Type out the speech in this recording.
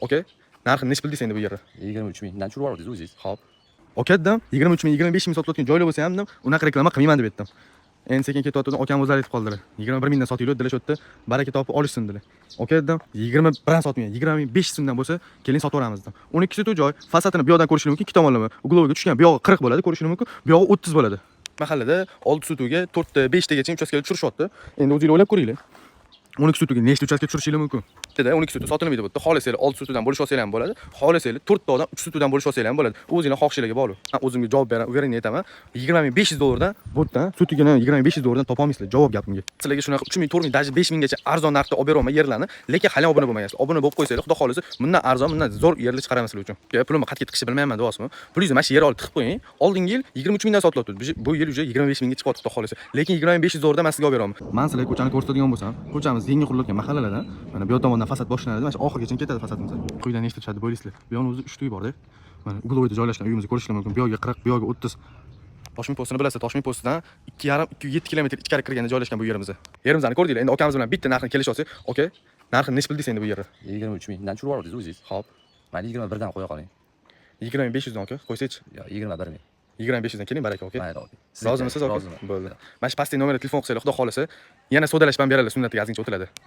okey. Narxini necha pul deysiz endi bu yerda? 23 mingdan tushirib yubordik o'zingiz. Xo'p. Okey dedim, 23 ming, 25 ming sotilayotgan joylar bo'lsa ham dedim, unaqa reklama qilmayman deb aytdim. Endi sekin ketayotgan okam o'zlari aytib qoldilar. 21 mingdan sotilayotdi, dedilar, shu yerda baraka topib olishsin dedilar. Okey dedim, 21 dan sotmayman, 20 ming 500 so'mdan bo'lsa, keling sotib yuboramiz dedim. 12 sotuv joy, fasadini bu yoqdan ko'rishingiz mumkin, ikki tomonlama. Uglovga tushgan, bu yog'i 40 bo'ladi, ko'rishingiz mumkin. Bu yog'i 30 bo'ladi. Mahallada 6 sotuvga 4 ta, 5 tagacha uchastkaga tushirishyapti. Endi o'zingizlar o'ylab ko'ringlar. 12 sotuvga nechta uchastka tushirishingiz mumkin? Bitta 12 sotuv sotilmaydi bu yerda. Xohlasanglar 6 sotuvdan bo'lishib olsanglar ham bo'ladi. Xohlasanglar 4 tadan 3 sotuvdan bo'lishib olsanglar ham bo'ladi. U o'zingizlar xohishingizga bog'liq. Men o'zimga javob beraman, aytaman. 20 ming 500 dollardan bu yerdan sotuvga 20 ming 500 dollardan topa olmaysizlar. Javob gapimga. Sizlarga shunaqa 3 ming, 4 ming, даже 5 minggacha arzon narxda olib beraman yerlarni, lekin hali obuna bo'lmayapsiz. Obuna bo'lib qo'ysanglar, xudo xolisa, bundan arzon, bundan zo'r yerlar chiqaraman sizlar uchun. Pulimni qatga tiqishni bilmayman, deyapsizmi? Pulingizni mana shu yer olib tiqib qo'ying. Oldingi yil 23 mingdan sotilyapti. Bu yil уже 25 mingga chiqyapti, xudo xolisa. Lekin 20 ming 500 dollardan men sizga olib beraman. Men sizlarga ko'chani ko'rsatadigan bo'lsam, ko'chamiz yangi qurilgan mahallalardan, mana bu tomondan fasad boshlanadi, mana shu oxirigacha ketadi fasadimiz. Quyida nechta tushadi bo'laysizlar. Bu yoqning o'zi 3 uy bor-da. Mana uglovda joylashgan uyimizni ko'rishingiz mumkin. Bu yoqqa 40, bu yoqqa 30. Toshmi postini bilasizlar, Toshmi postidan 2,5-2,7 kilometr ichkari kirganda joylashgan bu yerimiz. Yerimizni ko'rdinglar. Endi akamiz bilan bitta narxni kelishib olsak, okey. Narxini necha pul deysiz endi bu yerda? 23 mingdan tushirib yubordik o'zingiz. Xo'p. Mayli 21 dan qo'ya qoling. 20 500 dan okey. Qo'ysaychi. Yo, 21 ming. 20 500 dan keling, baraka, okey. Mayli, okey. Rozimisiz, okey? Roziman. Bo'ldi. Mana shu pastdagi nomerga telefon qilsanglar, xudo xolisa, yana sodalashib ham beradilar, sunnatiga ozgincha o'tiladi.